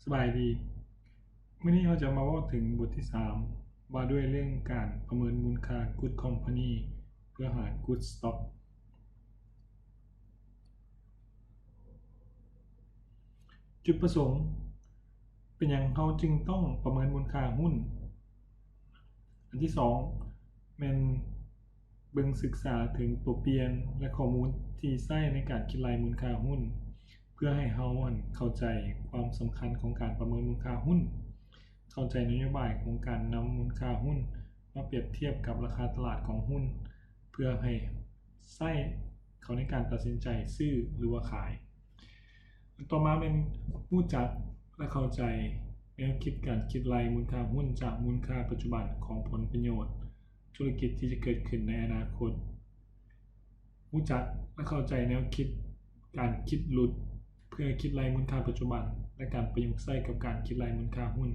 สบายดีวันนี้เราจะมาว่าถึงบทที่3ว่าด้วยเรื่องการประเมินมูลค่า Good Company เพื่อหา Good Stock จุดประสงค์เป็นอย่างเราจึงต้องประเมินมูลค่าหุ้นอันที่2เป็นเบิ่งศึกษาถึงตัวเปลี่ยนและข้อมูลที่ใช้ในการคิดรายมูลค่าหุ้นเพื่อให้เราเข้าใจความสำคัญของการประเมินมูลค่าหุ้นเข้าใจนโยบายของการนำมูลค่าหุ้นมาเปรียบเทียบกับราคาตลาดของหุ้นเพื่อให้ใช้เขาในการตัดสินใจซื้อหรือว่าขายต่อมาเป็นรู้จักและเข้าใจแนวคิดการคิดรายมูลค่าหุ้นจากมูลค่าปัจจุบันของผลประโยชน์ธุรกิจที่จะเกิดขึ้นในอนาคตรู้จักและเข้าใจแนวคิดการคิดหลุดเพื่อคิดรายมูลค่าปัจจุบันและการประยุกต์ใช้กับการคิดรายมูลค่าหุ้น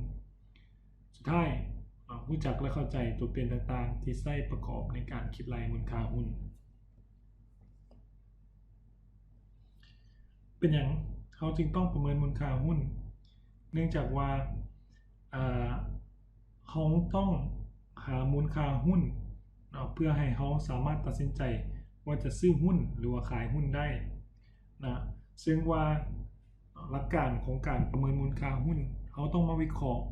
สุดท้ายรู้จักและเข้าใจตัวเปลี่ยนต่างๆที่ใช้ประกอบในการคิดรายมูลค่าหุ้นเป็นอย่างเขาจึงต้องประเมินมูลค่าหุ้นเนื่องจากว่าเขาต้องหามูลค่าหุ้นเพื่อให้เขาสามารถตัดสินใจว่าจะซื้อหุ้นหรือว่าขายหุ้นได้นะซึ่งว่าหลักการของการประเมินมูลค่าหุ้นเขาต้องมาวิเคราะห์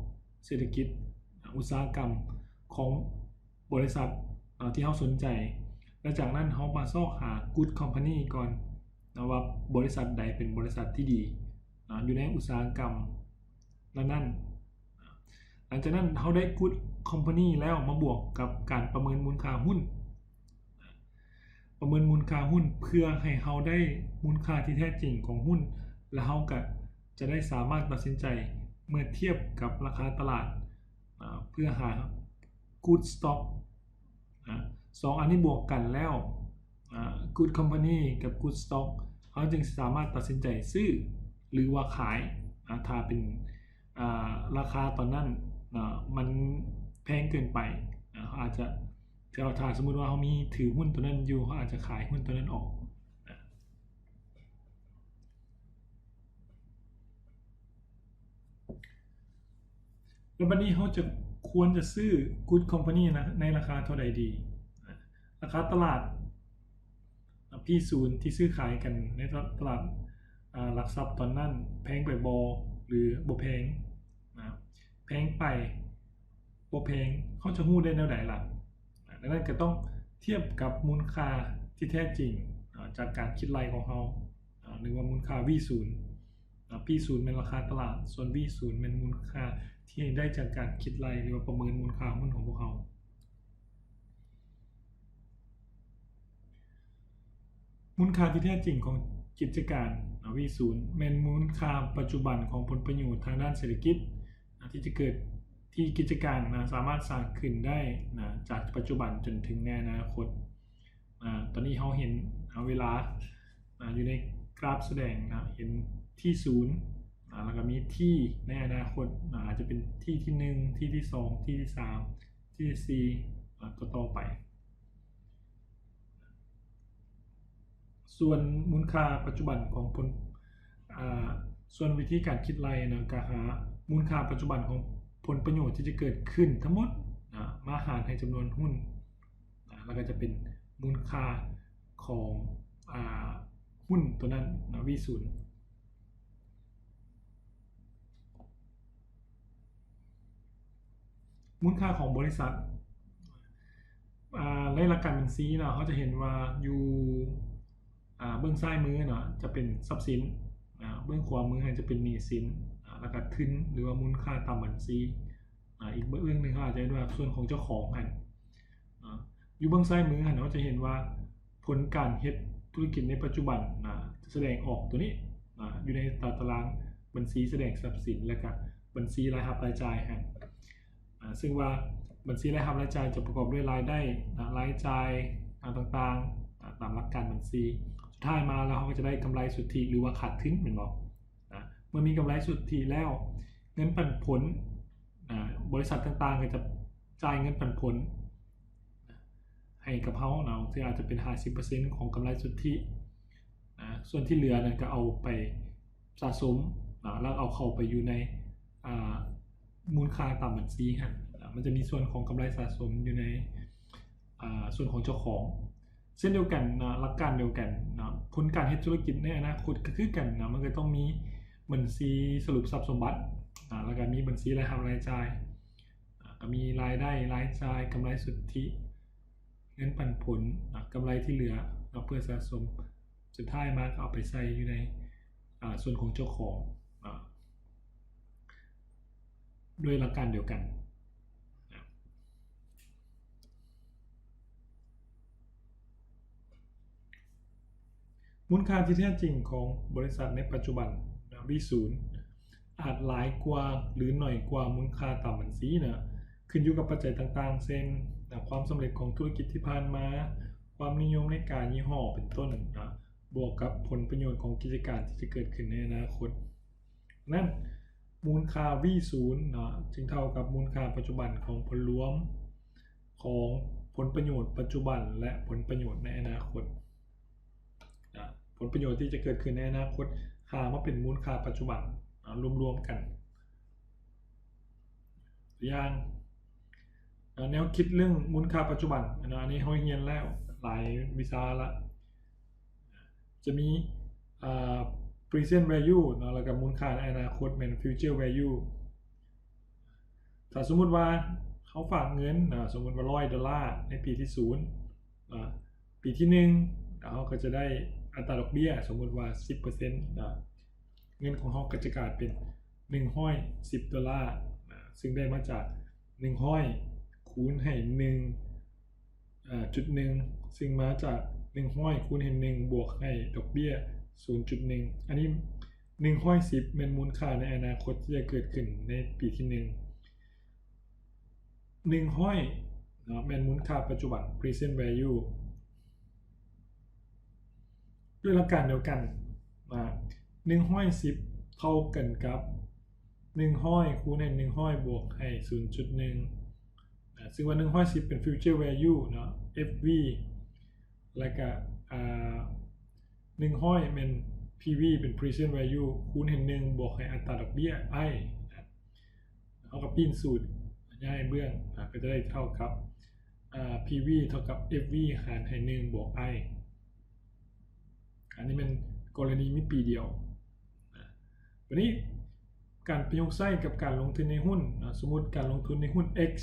เศรษฐกิจอุตสาหกรรมของบริษัทที่เขาสนใจและจากนั้นเขามาซอกหา Good Company ก่อนนะว่าบริษัทใดเป็นบริษัทที่ดีอยู่ในอุตสาหกรรมนั้นหลังจากนั้นเขาได้ Good Company แล้วมาบวกกับการประเมินมูลค่าหุ้นประเมินมูลค่าหุ้นเพื่อให้เขาได้มูลค่าที่แท้จริงของหุ้นและเขาก็จะได้สามารถตัดสินใจเมื่อเทียบกับราคาตลาดเพื่อหา Good Stock สองอันนี้บวกกันแล้ว Good Company กับ Good Stock เขาจึงสามารถตัดสินใจซื้อหรือว่าขายถ้าเป็นราคาตอนนั้นมันแพงเกินไปอาจจะถ้าสมมุติว่าเขามีถือหุ้นตัวนั้นอยู่เขาอาจจะขายหุ้นตัวนั้นออกแล้วบัดนี้เขาจะควรจะซื้อ Good Company นะในราคาเท่าใดดีราคาตลาดP0ที่ซื้อขายกันในตลาดหลักทรัพย์ตอนนั้นแพงไปบ่หรือบ่แพงแพงไปบ่แพงเขาจะฮู้ได้แนวใดล่ะดังนั้นก็ต้องเทียบกับมูลค่าที่แท้จริงจากการคิดรายของเขาหรือว่ามูลค่า V0 P0 เป็นราคาตลาดส่วน V0 เป็นมูลค่าที่ได้จากการคิดรายหรือว่าประเมินมูลค่าหุ้นของพวกเขามูลค่าที่แท้จริงของกิจการ V0 เป็นมูลค่าปัจจุบันของผลประโยชน์ทางด้านเศรษฐกิจที่จะเกิดที่กิจการสามารถสร้างขึ้นได้จากปัจจุบันจนถึงในอนาคตตอนนี้เราเห็นเวลาอยู่ในกราฟแสดงเห็นที่0แล้วก็มีที่ในอนาคตอาจจะเป็นที่ที่1ที่ที่2ที่ที่3ที่ที่4ต่อไปส่วนมูลค่าปัจจุบันของผลส่วนวิธีการคิดรายก็หามูลค่าปัจจุบันของผลประโยชน์ที่จะเกิดขึ้นทั้งหมดมาหารให้จำนวนหุ้นแล้วก็จะเป็นมูลค่าของหุ้นตัวนั้นV0มูลค่าของบริษัทในหลักการบัญชีเขาจะเห็นว่าอยู่เบื้องซ้ายมือจะเป็นทรัพย์สินเบื้องขวามือจะเป็นหนี้สินแล้วก็ทุนหรือว่ามูลค่าตามบัญชีอีกเรื่องนึงอาจจะเป็นว่าส่วนของเจ้าของอยู่เบื้องซ้ายมือเราจะเห็นว่าผลการเฮ็ดธุรกิจในปัจจุบันจะแสดงออกตัวนี้อยู่ในตารางบัญชีแสดงทรัพย์สินและก็บัญชีรายรับรายจ่ายซึ่งว่าบัญชีรายรับรายจ่ายจะประกอบด้วยรายได้รายจ่ายต่างๆตามหลักการบัญชีสุดท้ายมาแล้วเขาก็จะได้กำไรสุทธิหรือว่าขาดทุนเหมือนบอกเมื่อมีกำไรสุทธิแล้วเงินปันผลบริษัทต่างๆก็จะจ่ายเงินปันผลให้กับเขาที่อาจจะเป็น 50% ของกำไรสุทธิส่วนที่เหลือก็เอาไปสะสมแล้วเอาเข้าไปอยู่ใน มูลค่าตามบัญชีฮะมันจะมีส่วนของกำไรสะสมอยู่ในส่วนของเจ้าของเช่นเดียวกันนะหลักการเดียวกันนะผลการเฮ็ดธุรกิจในอนาคตก็คือกันนะมันก็ต้องมีบัญชีสรุปทรัพย์สมบัติแล้วก็มีบัญชีรายรับรายจ่ายก็มีรายได้รายจ่ายกำไรสุทธิเงินปันผลกำไรที่เหลือเพื่อสะสมสุดท้ายมาก็เอาไปใส่อยู่ในส่วนของเจ้าของด้วยหลักการเดียวกันมูลค่าที่แท้จริงของบริษัทในปัจจุบัน V0 อาจหลายกว่าหรือหน่อยกว่ามูลค่าตามบัญชีนะขึ้นอยู่กับปัจจัยต่างๆเช่นความสำเร็จของธุรกิจที่ผ่านมาความนิยมในการยี่ห้อเป็นต้นนะบวกกับผลประโยชน์ของกิจการที่จะเกิดขึ้นในอนาคตนั้นมูลค่า V0 นะจึงเท่ากับมูลค่าปัจจุบันของผลรวมของผลประโยชน์ปัจจุบันและผลประโยชน์ในอนาคตผลประโยชน์ที่จะเกิดขึ้นในอนาคตหามาเป็นมูลค่าปัจจุบันรวมๆกันอย่างแนวคิดเรื่องมูลค่าปัจจุบันอันนี้เราเรียนแล้วหลายวิชาละจะมีpresent value แล้วก็มูลค่าในอนาคตเป็น future value ถ้าสมมุติว่าเขาฝากเงินสมมุติว่า$100ในปีที่0ปีที่1เขาก็จะได้อัตราดอกเบี้ยสมมุติว่า 10% เงินของเขาก็จะกลายเป็น$110ซึ่งได้มาจาก100คูณให้1.1ซึ่งมาจาก100คูณให้1บวกให้ดอกเบี้ย 0.1 อันนี้110เป็นมูลค่าในอนาคตที่จะเกิดขึ้นในปีที่100เป็นมูลค่าปัจจุบัน present value ด้วยหลักการเดียวกัน110เท่ากันกับ100คูณให้100บวกให้ 0.1 ซึ่งว่า110เป็น future value FV แล้วก็100เป็น PV เป็น present value คูณให้1บวกให้อัตราดอกเบี้ย I เอากับปีนสูตรย้ายเบื้องก็จะได้เท่ากับPV เท่ากับ FV หารให้1บวก I อันนี้เป็นกรณีมีปีเดียววันนี้การประยุกต์ใช้กับการลงทุนในหุ้นสมมุติการลงทุนในหุ้น X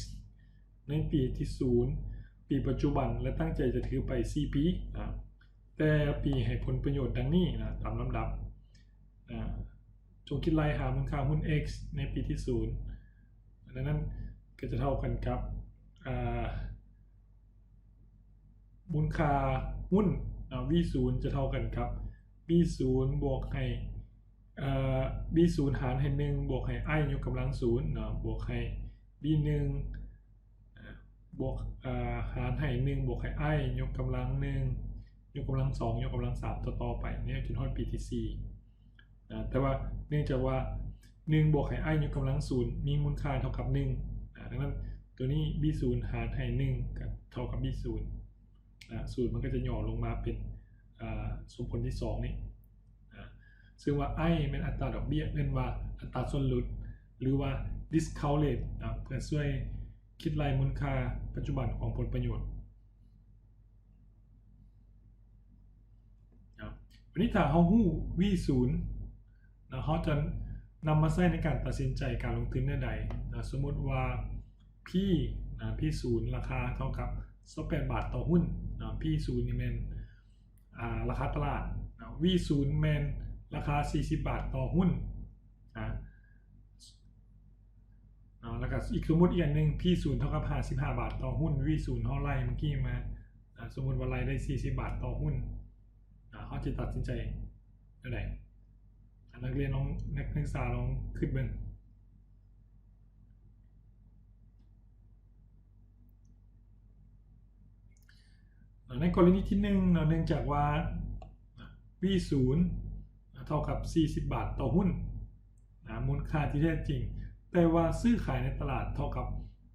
ในปีที่0ปีปัจจุบันและตั้งใจจะถือไป4ปีแต่ปีให้ผลประโยชน์ดังนี้ตามลำดับจงคิดรายหามูลค่าหุ้น X ในปีที่0ดังนั้นก็จะเท่ากันกับมูลค่าหุ้นV0 จะเท่ากันครับ B0 บวกให้B0 หารให้1บวกให้ I ยกกำลัง0บวกให้ B1 บวกหารให้1บวกให้ I ยกกำลัง1ยกกำลัง2ยกกำลัง3ต่อไปเนี่ยจนถึงปีที่4แต่ว่าเนื่องจากว่า1บวกให้ I ยกกำลัง0มีมูลค่าเท่ากับ1ดังนั้นตัวนี้ B0 หารให้1กับเท่ากับ B0สูตรมันก็จะย่อลงมาเป็นสมผลที่2นี่ซึ่งว่า I เป็นอัตราดอกเบี้ยเรียกว่าอัตราส่วนลดหรือว่า discount rate เพื่อช่วยคิดรายมูลค่าปัจจุบันของผลประโยชน์วันนี้ถ้าเราฮู้ V0 เราจะนำมาใช้ในการตัดสินใจการลงทุนใดสมมุติว่า P0 ราคาเท่ากับ28 บาทต่อหุ้นP0 นี่แม่นราคาตลาดV0 แม่นราคา40 บาทต่อหุ้นแล้วก็อีกสมมุติอีกอันนึง P0 เท่ากับ55 บาทต่อหุ้น V0 เท่าไรเมื่อกี้มาสมมุติว่าไรได้40 บาทต่อหุ้นเขาจะตัดสินใจอะไรนักเรียนนักศึกษาลองขึ้นเบิ่งในกรณีที่1เนื่องจากว่า V0 เท่ากับ40 บาทต่อหุ้นมูลค่าที่แท้จริงแต่ว่าซื้อขายในตลาดเท่ากับ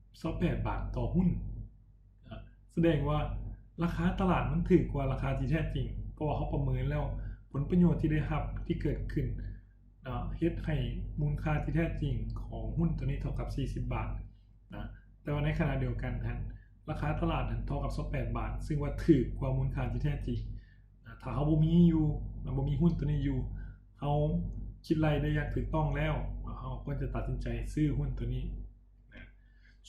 28 บาทต่อหุ้นแสดงว่าราคาตลาดมันถูกกว่าราคาที่แท้จริงเพราะว่าเขาประเมินแล้วผลประโยชน์ที่ได้รับที่เกิดขึ้น เฮ็ดให้มูลค่าที่แท้จริงของหุ้นตัวนี้เท่ากับ40 บาทนะแต่ว่าในขณะเดียวกันราคาตลาดเท่ากับ28 บาทซึ่งว่าถูกกว่ามูลค่าที่แท้จริงถ้าเขาบ่มีอยู่บ่มีหุ้นตัวนี้อยู่เขาคิดรายได้อย่างถูกต้องแล้วเขาควรจะตัดสินใจซื้อหุ้นตัวนี้นะ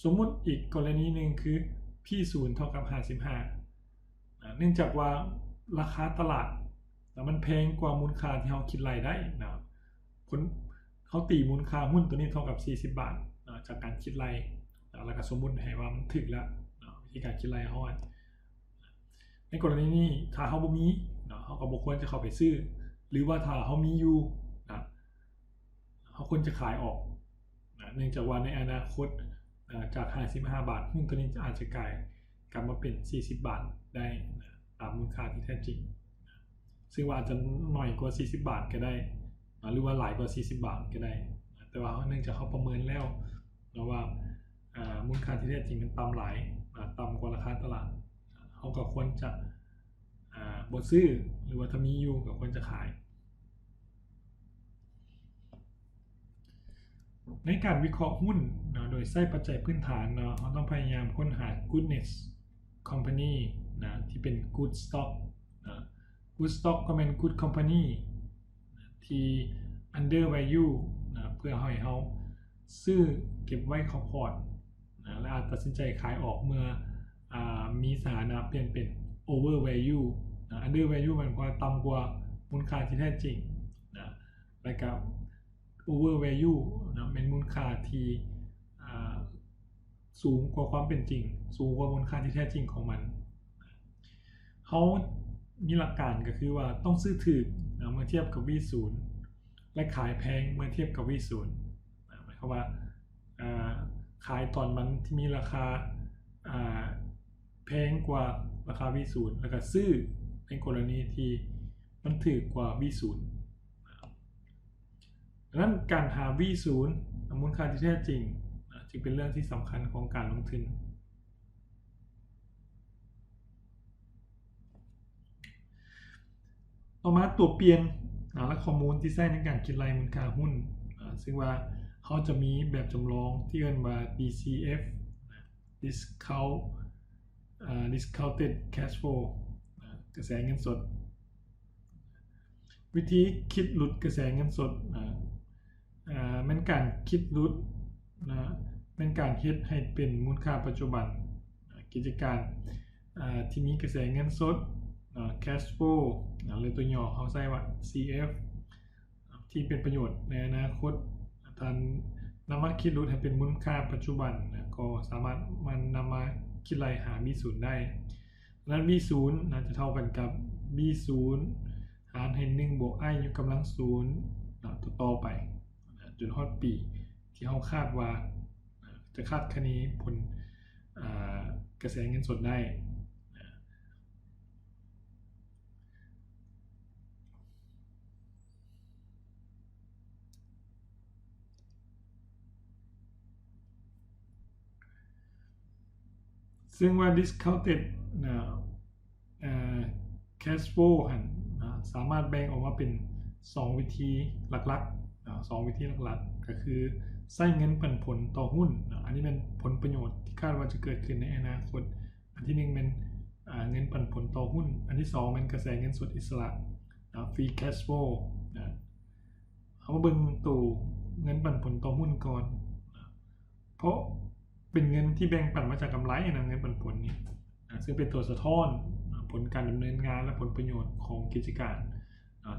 สมมุติอีกกรณีหนึ่งคือ P0 เท่ากับ55เนื่องจากว่าราคาตลาดมันแพงกว่ามูลค่าที่เขาคิดรายได้นะคนเขาตีมูลค่าหุ้นตัวนี้เท่ากับ40 บาทจากการคิดรายแล้วก็สมมุติให้ว่ามันถึกแล้ววิธีการคิดรายเขาในกรณีนี้ถ้าเขาบ่มีเขาก็บ่ควรจะเข้าไปซื้อหรือว่าถ้าเขามีอยู่เขาควรจะขายออกเนื่องจากว่าในอนาคตจาก55 บาทหุ้นตัวนี้อาจจะกลับมาเป็น40 บาทได้ตามมูลค่าที่แท้จริงซึ่งว่าอาจจะน้อยกว่า40 บาทก็ได้หรือว่าหลายกว่า40 บาทก็ได้แต่ว่าเนื่องจากเขาประเมินแล้วว่ามูลค่าที่แท้จริงมันต่ำหลายต่ำกว่าราคาตลาดเขาก็ควรจะบ่ซื้อหรือว่าถ้ามีอยู่ก็ควรจะขายในการวิเคราะห์หุ้นโดยใช้ปัจจัยพื้นฐานเราต้องพยายามค้นหา goodness company ที่เป็น good stock good stock ก็เป็น good company ที่ under value เพื่อให้เขาซื้อเก็บไว้เข้าพอร์ตและอาจตัดสินใจขายออกเมื่อมีสถานะเปลี่ยนเป็น over value under value มันก็ต่ำกว่ามูลค่าที่แท้จริงและก็ over value เป็นมูลค่าที่สูงกว่าความเป็นจริงสูงกว่ามูลค่าที่แท้จริงของมันเขามีหลักการก็คือว่าต้องซื้อถูกเมื่อเทียบกับ V0 และขายแพงเมื่อเทียบกับ V0 หมายความว่าขายตอนมันที่มีราคาแพงกว่าราคา V0 แล้วก็ซื้อในกรณีที่มันถูกกว่า V0 ดังนั้นการหา V0 มูลค่าที่แท้จริงจึงเป็นเรื่องที่สำคัญของการลงทุนต่อมาตัวเปลี่ยนและข้อมูลที่ใช้ในการคิดรายมูลค่าหุ้นซึ่งว่าเขาจะมีแบบจำลองที่เรียกว่า DCF discounted cash flow กระแสเงินสดวิธีคิดหลุดกระแสเงินสดเป็นการคิดหลุดเป็นการเฮ็ดให้เป็นมูลค่าปัจจุบันกิจการที่มีกระแสเงินสดcash flow หรือตัวย่อเขาใช้ว่า CF ที่เป็นประโยชน์ในอนาคตท่านนำมาคิดหลุดให้เป็นมูลค่าปัจจุบันก็สามารถมันนำมาคิดรายหา B0 ได้นั้น B0 จะเท่ากันกับ B0 หารให้1บวก i ยกกำลัง0ต่อไปจนฮอดปีที่เขาคาดว่าจะคาดคะเนผลกระแสเงินสดได้ซึ่งว่า discounted cash flow สามารถแบ่งออกมาเป็น2 วิธีหลักๆ2 วิธีหลักๆก็คือใช้เงินปันผลต่อหุ้นอันนี้เป็นผลประโยชน์ที่คาดว่าจะเกิดขึ้นในอนาคตอันที่1เป็นเงินปันผลต่อหุ้นอันที่2เป็นกระแสเงินสดอิสระ free cash flow เอามาเบิ่งตัวเงินปันผลต่อหุ้นก่อนเพราะเป็นเงินที่แบ่งปันมาจากกำไรเงินปันผลนี้ซึ่งเป็นตัวสะท้อนผลการดำเนินงานและผลประโยชน์ของกิจการ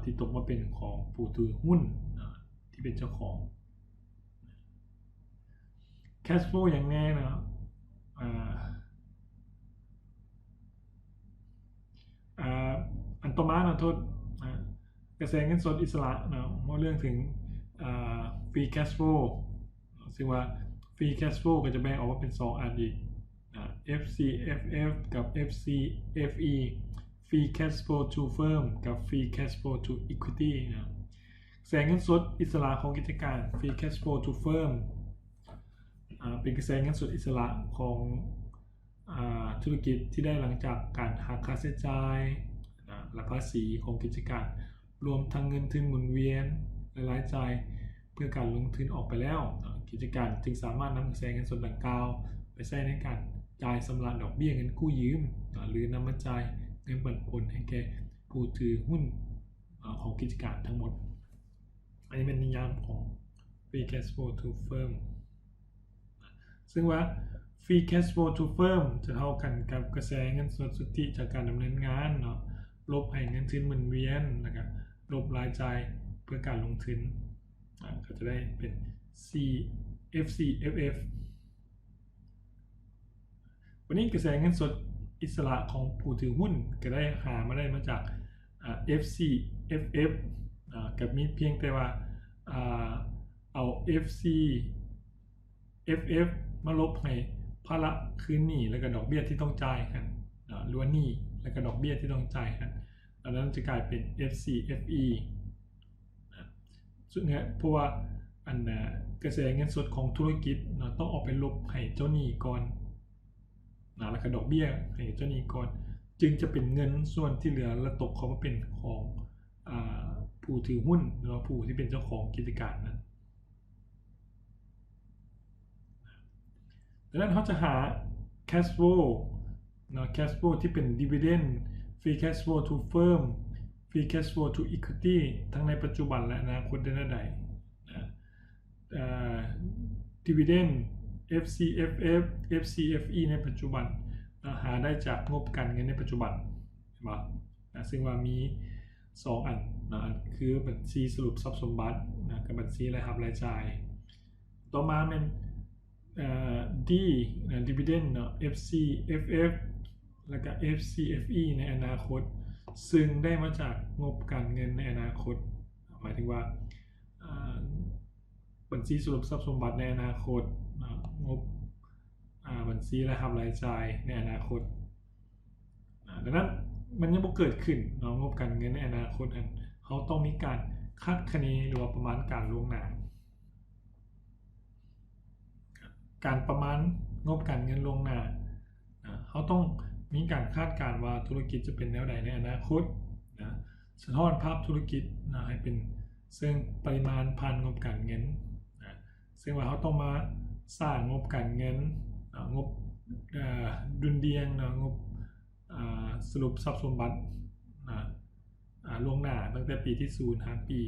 ที่ตกมาเป็นของผู้ถือหุ้นที่เป็นเจ้าของ cash flow อย่างแน่นะครับอันต่อมาโทษกระแสเงินสดอิสระเมื่อเรื่องถึงfree cash flow ซึ่งว่า free cash flow ก็จะแบ่งออกมาเป็น2อันอีกFCFF กับ FCFE free cash flow to firm กับ free cash flow to equity กระแสเงินสดอิสระของกิจการ free cash flow to firm เป็นกระแสเงินสดอิสระของธุรกิจที่ได้หลังจากการหักค่าใช้จ่ายและภาษีของกิจการรวมทั้งเงินทุนหมุนเวียน รายจ่ายเพื่อการลงทุนออกไปแล้วกิจการจึงสามารถนำกระแสเงินสดดังกล่าวไปใช้ในการจ่ายชำระดอกเบี้ยเงินกู้ยืมหรือนำมาจ่ายเงินปันผลให้แก่ผู้ถือหุ้นของกิจการทั้งหมดอันนี้เป็นนิยามของ free cash flow to firm ซึ่งว่า free cash flow to firm จะเท่ากันกับกระแสเงินสดสุทธิจากการดำเนินงานเนาะลบให้เงินทุนหมุนเวียนนะครับลบรายจ่ายเพื่อการลงทุนก็จะได้เป็น CFCFF วันนี้กระแสเงินสดอิสระของผู้ถือหุ้นก็ได้หามาได้มาจาก FCFF กับมีเพียงแต่ว่าเอา FCFF มาลบให้ภาระคืนหนี้แล้วก็ดอกเบี้ยที่ต้องจ่ายกันล้วนหนี้แล้วก็ดอกเบี้ยที่ต้องจ่ายกันอันนั้นจะกลายเป็น FCFE ซึ่งเพราะว่าอันกระแสเงินสดของธุรกิจต้องออกไปลบให้เจ้าหนี้ก่อนแล้วก็ดอกเบี้ยให้เจ้าหนี้ก่อนจึงจะเป็นเงินส่วนที่เหลือและตกเข้ามาเป็นของผู้ถือหุ้นหรือว่าผู้ที่เป็นเจ้าของกิจการนั้นดังนั้นเขาจะหา cash flow cash flow ที่เป็น dividend free cash flow to firm free cash flow to equity ทั้งในปัจจุบันและอนาคตได้ใดdividend FCFF FCFE ในปัจจุบันหาได้จากงบการเงินในปัจจุบันเห็นไหมซึ่งว่ามี2อันคือบัญชีสรุปทรัพย์สมบัติกับบัญชีรายรับรายจ่ายต่อมาเป็นD dividend FCFF แล้วก็ FCFE ในอนาคตซึ่งได้มาจากงบการเงินในอนาคตหมายถึงว่าบัญชีสรุปทรัพย์สมบัติในอนาคตงบบัญชีรายรับรายจ่ายในอนาคตดังนั้นมันยังไม่เกิดขึ้นงบการเงินในอนาคตนั้นเขาต้องมีการคาดคะเนหรือว่าประมาณการล่วงหน้าการประมาณงบการเงินล่วงหน้าเขาต้องมีการคาดการณ์ว่าธุรกิจจะเป็นแนวใดในอนาคตสะท้อนภาพธุรกิจให้เป็นซึ่งปริมาณผ่านงบการเงินซึ่งว่าเขาต้องมาสร้างงบการเงินงบดุลเดียงงบสรุปทรัพย์สมบัติล่วงหน้าตั้งแต่ปีที่0หาปี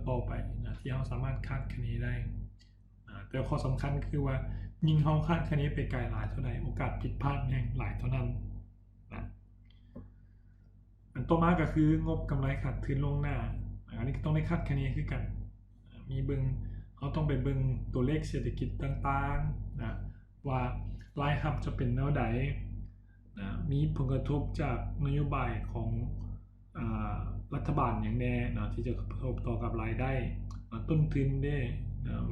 ต่อไปที่เขาสามารถคาดคะเนได้แต่ข้อสำคัญคือว่ายิ่งเขาคาดคะเนไปไกลหลายเท่าใดโอกาสผิดพลาดแห่งหลายเท่านั้นอันต่อมาก็คืองบกำไรขาดทุนล่วงหน้าอันนี้ต้องได้คาดคะเนคือกันมีเบิ่งเขาต้องไปเบิ่งตัวเลขเศรษฐกิจต่างๆว่ารายรับจะเป็นแนวใดมีผลกระทบจากนโยบายของรัฐบาลอย่างแน่ที่จะกระทบต่อกับรายได้ต้นทุนได้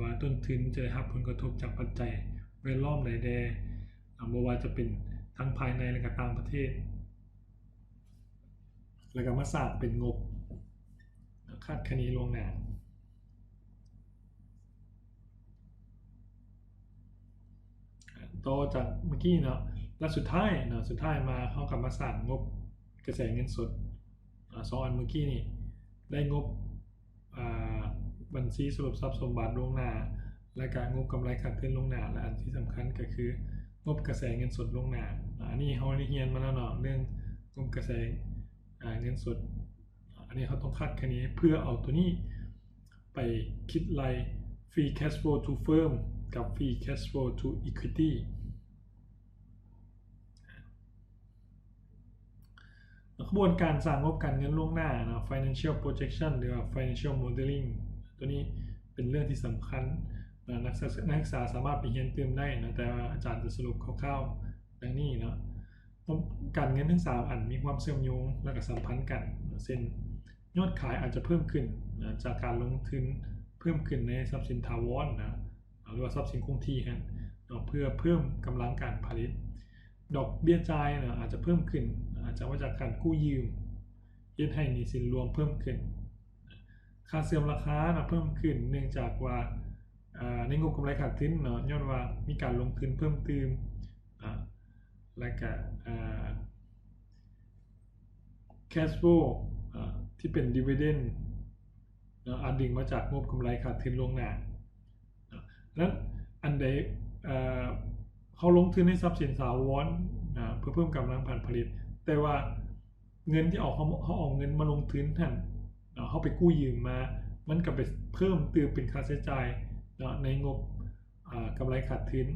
ว่าต้นทุนจะได้รับผลกระทบจากปัจจัยแวดล้อมใดแดบ่ว่าจะเป็นทั้งภายในและก็ต่างประเทศแล้วก็มาสร้างเป็นงบคาดคะเนล่วงหน้าต่อจากเมื่อกี้และสุดท้ายมาเขากลับมาสร้างงบกระแสเงินสด2อันเมื่อกี้นี่ได้งบบัญชีสรุปทรัพย์สมบัติล่วงหน้าและการงบกำไรขาดทุนล่วงหน้าและอันที่สำคัญก็คืองบกระแสเงินสดล่วงหน้าอันนี้เขาได้เรียนมาแล้วเรื่องงบกระแสเงินสดอันนี้เขาต้องคาดคะเนเพื่อเอาตัวนี้ไปคิดราย free cash flow to firm กับ free cash flow to equityกระบวนการสร้างงบการเงินล่วงหน้าfinancial projection หรือว่า financial modeling ตัวนี้เป็นเรื่องที่สำคัญนักศึกษาสามารถไปเรียนเติมได้แต่อาจารย์จะสรุปคร่าวๆดังนี้การเงินทั้ง3อันมีความเชื่อมโยงและก็สัมพันธ์กันเช่นยอดขายอาจจะเพิ่มขึ้นจากการลงทุนเพิ่มขึ้นในทรัพย์สินถาวรหรือว่าทรัพย์สินคงที่เพื่อเพิ่มกำลังการผลิตดอกเบี้ยจ่ายอาจจะเพิ่มขึ้นอาจจะมาจากการกู้ยืมเฮ็ดให้หนี้สินรวมเพิ่มขึ้นค่าเสื่อมราคาเพิ่มขึ้นเนื่องจากว่าในงบกำไรขาดทุนย้อนว่ามีการลงทุนเพิ่มเติมและก็cash flow ที่เป็น dividend อาจดึงมาจากงบกำไรขาดทุนล่วงหน้านั้นอันใดเขาลงทุนในทรัพย์สินถาวรเพื่อเพิ่มกำลังผลิตแต่ว่าเงินที่เขาเอาเงินมาลงทุนท่านเขาไปกู้ยืมมามันก็ไปเพิ่มเติมเป็นค่าใช้จ่ายในงบกำไรขาดทุน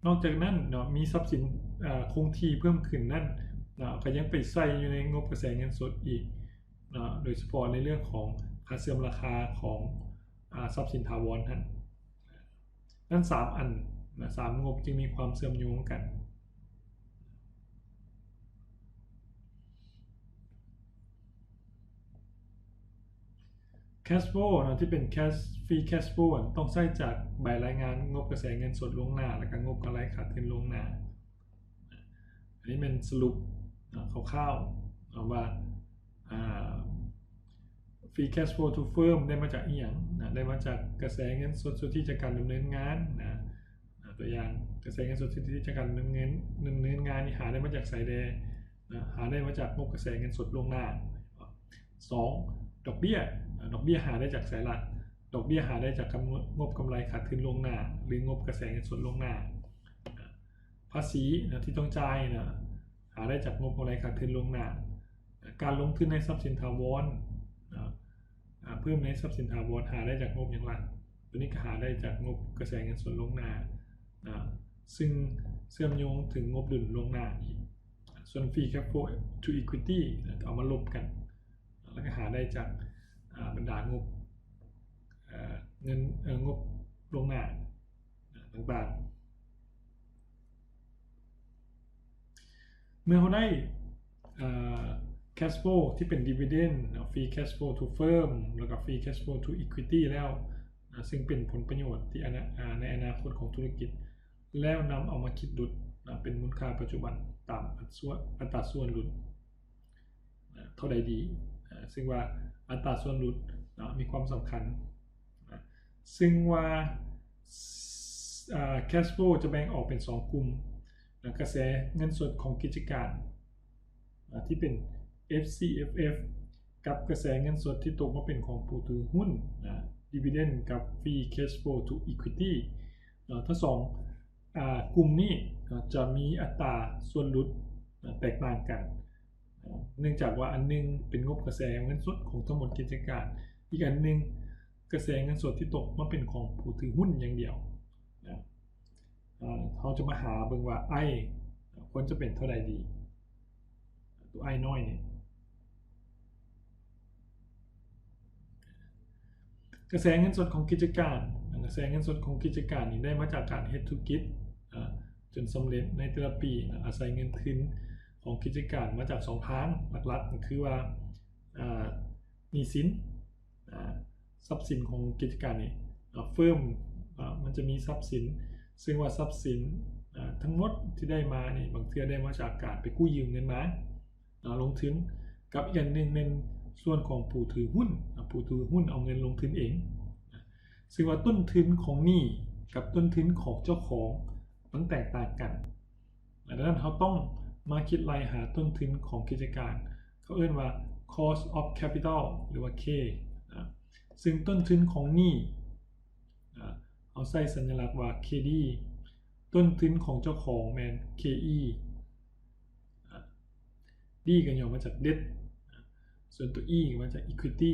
นอกจากนั้นมีทรัพย์สินคงที่เพิ่มขึ้นนั่นก็ยังไปใส่อยู่ในงบกระแสเงินสดอีกโดยเฉพาะในเรื่องของค่าเสื่อมราคาของทรัพย์สินถาวรท่านนั่น3 อัน3 งบจึงมีความเชื่อมโยงกัน cash flow ที่เป็น free cash flow ต้องใช้จากใบรายงานงบกระแสเงินสดล่วงหน้าและก็งบกำไรขาดทุนล่วงหน้าอันนี้เป็นสรุปคร่าวๆว่าfree cash flow to firm ได้มาจากอีหยังได้มาจากกระแสเงินสดที่จากการดำเนินงานตัวอย่างกระแสเงินสดที่จากการดำเนินงานนี่หาได้มาจากไสแดหาได้มาจากงบกระแสเงินสดล่วงหน้า 2. ดอกเบี้ยหาได้จากไสล่ะดอกเบี้ยหาได้จากงบกำไรขาดทุนล่วงหน้าหรืองบกระแสเงินสดล่วงหน้าภาษีที่ต้องจ่ายหาได้จากงบกำไรขาดทุนล่วงหน้าการลงทุนในทรัพย์สินถาวรเพิ่มในทรัพย์สินถาวรหาได้จากงบอย่างไรตัวนี้ก็หาได้จากงบกระแสเงินสดล่วงหน้าซึ่งเชื่อมโยงถึงงบดุลล่วงหน้าอีกส่วน free cash flow to equity เอามาลบกันแล้วก็หาได้จากบรรดางบเงินงบล่วงหน้าต่างๆเมื่อเขาได้cash flow ที่เป็น dividend free cash flow to firm แล้วก็ free cash flow to equity แล้วซึ่งเป็นผลประโยชน์ที่ในอนาคตของธุรกิจแล้วนำเอามาคิดดุลเป็นมูลค่าปัจจุบันตามอัตราส่วนลดเท่าใดดีซึ่งว่าอัตราส่วนลดมีความสำคัญซึ่งว่าcash flow จะแบ่งออกเป็น2 กลุ่มกระแสเงินสดของกิจการที่เป็น FCFF กับกระแสเงินสดที่ตกมาเป็นของผู้ถือหุ้นdividend กับ free cash flow to equity ทั้ง2กลุ่มนี้จะมีอัตราส่วนลดแตกต่างกันเนื่องจากว่าอันนึงเป็นงบกระแสเงินสดของทั้งหมดกิจการอีกอันนึงกระแสเงินสดที่ตกมาเป็นของผู้ถือหุ้นอย่างเดียวเขาจะมาหาเบิ่งว่าควรจะเป็นเท่าใดดีตัวน้อยนี่กระแสเงินสดของกิจการนี่ได้มาจากการเฮ็ดธุรกิจจนสำเร็จในแต่ละปีอาศัยเงินทุนของกิจการมาจาก2 ทางหลักๆก็คือว่าหนี้สินทรัพย์สินของกิจการนี่เฟิร์มมันจะมีทรัพย์สินซึ่งว่าทรัพย์สินทั้งหมดที่ได้มานี่บางเทื่อได้มาจากการไปกู้ยืมเงินมาลงทุนกับอีกอย่างนึงเป็นส่วนของผู้ถือหุ้นเอาเงินลงทุนเองซึ่งว่าต้นทุนของหนี้กับต้นทุนของเจ้าของมันแตกต่างกันดังนั้นเขาต้องมาคิดรายหาต้นทุนของกิจการเขาเรียกว่า cost of capital หรือว่า K ซึ่งต้นทุนของหนี้เอาใส่สัญลักษณ์ว่า KD ต้นทุนของเจ้าของแมน KE D กันย่อมาจาก debt ส่วนตัว E มาจาก equity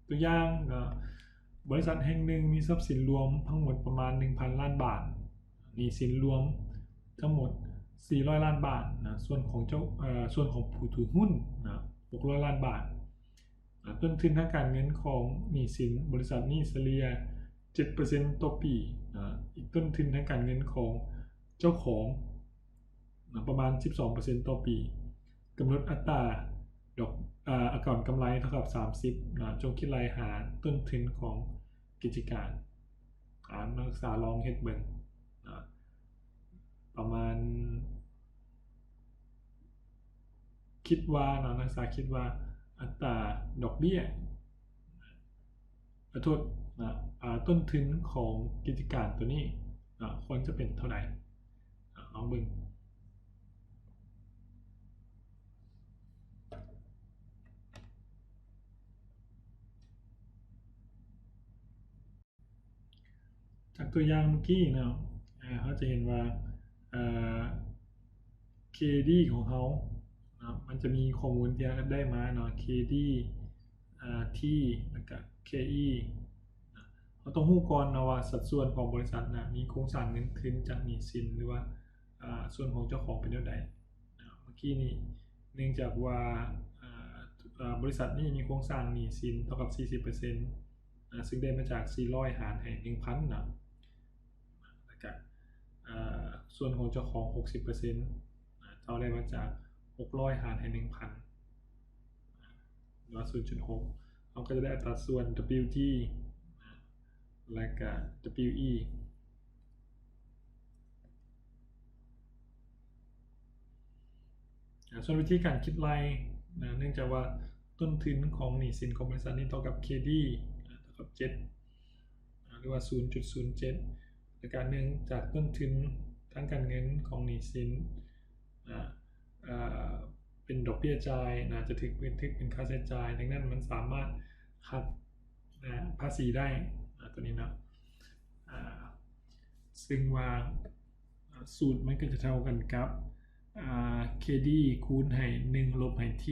ตัวอย่างบริษัทแห่งหนึ่งมีทรัพย์สินรวมทั้งหมดประมาณ 1,000 ล้านบาทหนี้สินรวมทั้งหมด400 ล้านบาทส่วนของผู้ถือหุ้น600 ล้านบาทต้นทุนทางการเงินของหนี้สินบริษัทนี้เฉลี่ย 7% ต่อปีอีกต้นทุนทางการเงินของเจ้าของประมาณ 12% ต่อปีกำหนดอัตราอักษรกำไรเท่ากับ30จงคิดรายหาต้นทุนของกิจการนักศึกษาลองเฮ็ดเบิ่งประมาณคิดว่านักศึกษาคิดว่าอัตราดอกเบี้ยต้นทุนของกิจการตัวนี้ควรจะเป็นเท่าไหร่ลองเบิ่ง โ จากตัวอย่างเมื่อกี้เนาะเขาจะเห็นว่าKD ของเขานะมันจะมีข้อมูลที่ได้มาเนาะ KD T แล้วก็ KE นะเราต้องรู้ก่อนนะว่าสัดส่วนของบริษัทนะมีโครงสร้างเงินทุนจากหนี้สินหรือว่าส่วนของเจ้าของเป็นเท่าใดเมื่อกี้นี้เนื่องจากว่าบริษัทนี้มีโครงสร้างหนี้สินเท่ากับ 40%ซึ่งได้มาจาก400หารให้ 1,000 นะแล้วก็ส่วนของเจ้าของ 60%เราได้มาจาก600หารให้ 1,000 หรือว่า 0.6 เราก็จะได้อัตราส่วน WT และก็ WE ส่วนวิธีการคิดรายเนื่องจากว่าต้นทุนของหนี้สินของบริษัทนี้เท่ากับ KD เท่ากับ 7 หรือว่า 0.07 และการเนื่องจากต้นทุนทางการเงินของหนี้สินเป็นดอกเบี้ยจ่ายจะถูกบันทึกเป็นค่าใช้จ่ายดังนั้นมันสามารถหักภาษีได้ตัวนี้นะซึ่งว่าสูตรมันก็จะเท่ากันกับKD คูณให้1ลบให้ T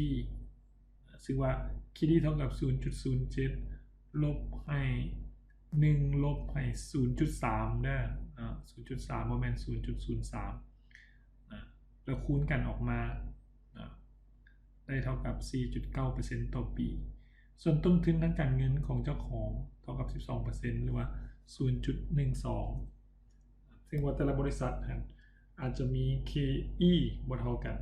ซึ่งว่า KD เท่ากับ 0.07 ลบให้1ลบให้ 0.3 นะ0.3 โมเมนต์ 0.03 แล้วคูณกันออกมาได้เท่ากับ 4.9% ต่อปีส่วนต้นทุนทางการเงินของเจ้าของเท่ากับ 12% หรือว่า 0.12 ซึ่งว่าแต่ละบริษัทอาจจะมี KE บ่เท่ากัน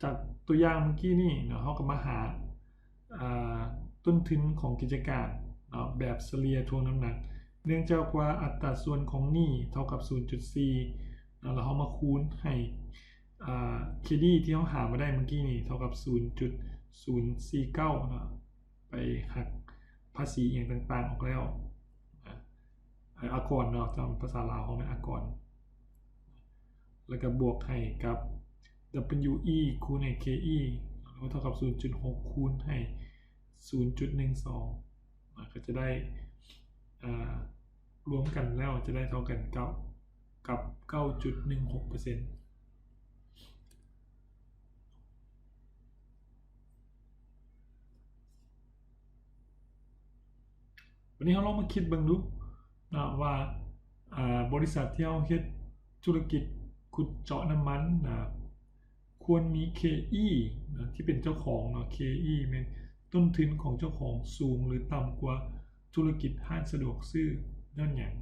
จากตัวอย่างเมื่อกี้นี่เราก็มาหาต้นทุนของกิจการแบบเฉลี่ยทวงน้ำหนักเนื่องจากว่าอัตราส่วนของหนี้เท่ากับ 0.4 แล้วเรามาคูณให้KD ที่เราหามาได้เมื่อกี้นี่เท่ากับ 0.049 ไปหักภาษีอย่างต่างๆออกแล้วอากรเนาะตามภาษาลาวเขาเป็นอากรแล้วก็บวกให้กับ WE คูณให้ KE เท่ากับ 0.6 คูณให้ 0.12 ก็จะได้รวมกันแล้วจะได้เท่ากันกับ 9.16% วันนี้เราลองมาคิดเบิ่งดูนะว่าบริษัทที่เราเฮ็ดธุรกิจขุดเจาะน้ำมันควรมี KE ที่เป็นเจ้าของKE แม่นต้นทุนของเจ้าของสูงหรือต่ำกว่าธุรกิจห้างสะดวกซื้อย้อนหยัง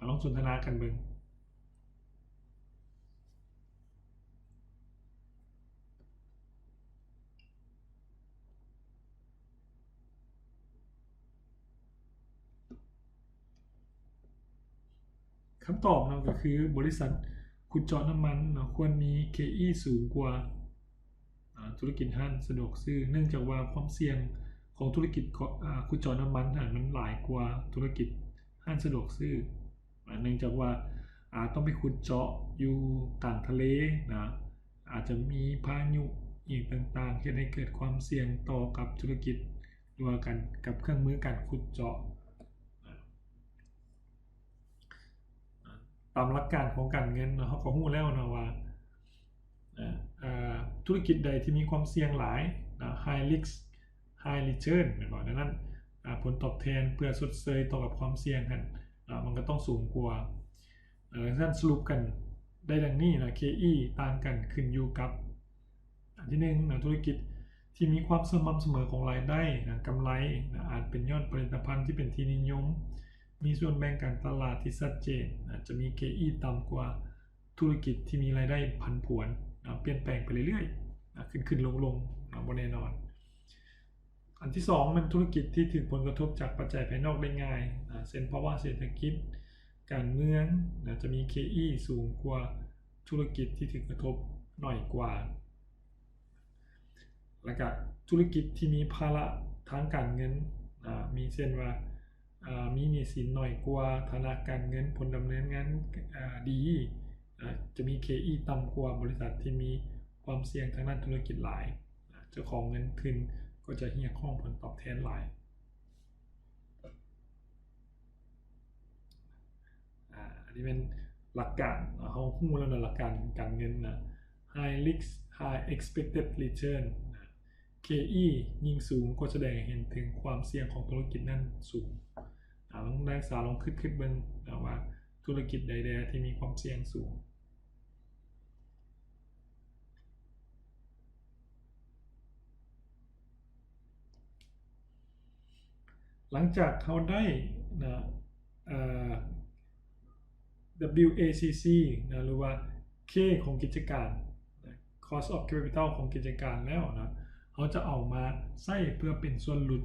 ลองสนทนากันเบิ่งคำตอบก็คือบริษัทขุดเจาะน้ำมันควรมี KE สูงกว่าธุรกิจห้างสะดวกซื้อเนื่องจากว่าความเสี่ยงของธุรกิจขุดเจาะน้ำมันมันหลายกว่าธุรกิจห้างสะดวกซื้อเนื่องจากว่าต้องไปขุดเจาะอยู่กลางทะเลอาจจะมีพายุอีกต่างๆที่ให้เกิดความเสี่ยงต่อกับธุรกิจหรือว่ากันกับเครื่องมือการขุดเจาะตามหลักการของการเงินเขาก็รู้แล้วนะว่าธุรกิจใดที่มีความเสี่ยงหลาย high risk high return ดังนั้นผลตอบแทนเพื่อชดเชยต่อกับความเสี่ยงมันก็ต้องสูงกว่าดังนั้นสรุปกันได้ดังนี้KE ต่างกันขึ้นอยู่กับอันที่1ธุรกิจที่มีความสม่ำเสมอของรายได้กำไรอาจเป็นยอดผลิตภัณฑ์ที่เป็นที่นิยมมีส่วนแบ่งการตลาดที่ชัดเจนจะมี KE ต่ำกว่าธุรกิจที่มีรายได้ผันผวนเปลี่ยนแปลงไปเรื่อยๆขึ้นลงบ่แน่นอนอันที่2มันธุรกิจที่ถูกผลกระทบจากปัจจัยภายนอกได้ง่ายเช่นภาวะเศรษฐกิจการเมืองจะมี KE สูงกว่าธุรกิจที่ถูกกระทบน้อยกว่าแล้วก็ธุรกิจที่มีภาระทางการเงินมีเช่นว่ามีหนี้สินน้อยกว่าฐานะการเงินผลดำเนินงานดี จะมี KE ต่ำกว่าบริษัทที่มีความเสี่ยงทางด้านธุรกิจหลายเจ้าของเงินทุนก็จะเรียกร้องผลตอบแทนหลายอันนี้เป็นหลักการเขาฮู้แล้วนะหลักการการเงินนะ high risk high expected return KE ยิ่งสูงก็แสดงเห็นถึงความเสี่ยงของธุรกิจนั้นสูงลองนักศึกษาลองคิดเบิ่งว่าธุรกิจใดๆที่มีความเสี่ยงสูงหลังจากเขาได้นะ WACC นะหรือว่า K ของกิจการ Cost of Capital ของกิจการแล้วนะเขาจะเอามาใช้เพื่อเป็นส่วนลด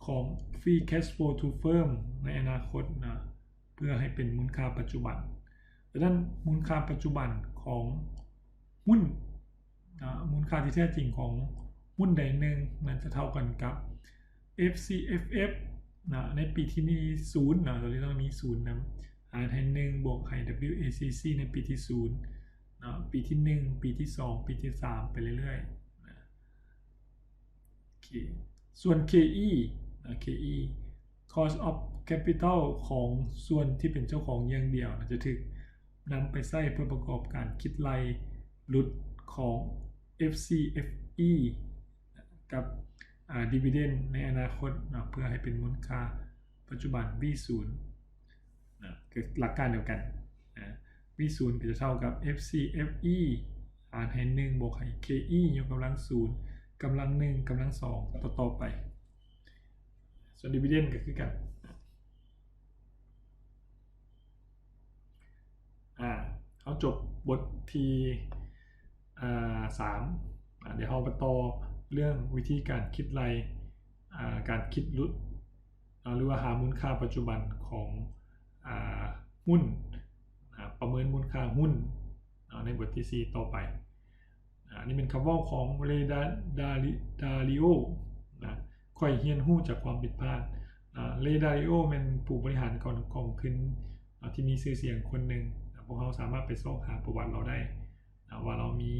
ของ Free Cash Flow to Firm ในอนาคตนะเพื่อให้เป็นมูลค่าปัจจุบันดังนั้นมูลค่าปัจจุบันของหุ้นมูลค่าที่แท้จริงของหุ้นใดหนึ่งมันจะเท่ากันกับ FCFF นะในปีที่มี0นะเราต้องมี0นะหารให้1บวกให้ WACC ในปีที่0นะปีที่1ปีที่2ปีที่3ไปเรื่อยๆนะส่วน KE นะ KE Cost of Capital ของส่วนที่เป็นเจ้าของอย่างเดียวนะจะถูกนำไปใช้เพื่อประกอบการคิดไล่ลดของ FCFE กับdividend ในอนาคตนะเพื่อให้เป็นมูลค่าปัจจุบัน V0 นะคือหลักการเดียวกันนะ V0 ก็จะเท่ากับ FCFE หารให้1บวกให้ KE ยกกำลัง0กำลัง1กำลัง2ต่อไปส่วน dividend ก็คือกันเขาจบบทที่3เดี๋ยวเราไปต่อเรื่องวิธีการคิดไล่การคิดลดหรือว่าหามูลค่าปัจจุบันของหุ้นประเมินมูลค่าหุ้นในบทที่4ต่อไปอันนี้เป็นคำว่าของเรดาริโอค่อยเฮียนหู้จากความผิดพลาดเรดาริโอเป็นผู้บริหารกองทุนที่มีชื่อเสียงคนหนึ่งพวกเขาสามารถไปสอบหาประวัติเราได้ว่าเรามี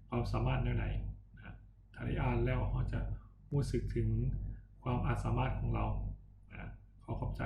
ความสามารถในไหนถ้าได้อ่านแล้วเขาจะรู้สึกถึงความอาจสามารถของเราขอขอบใจ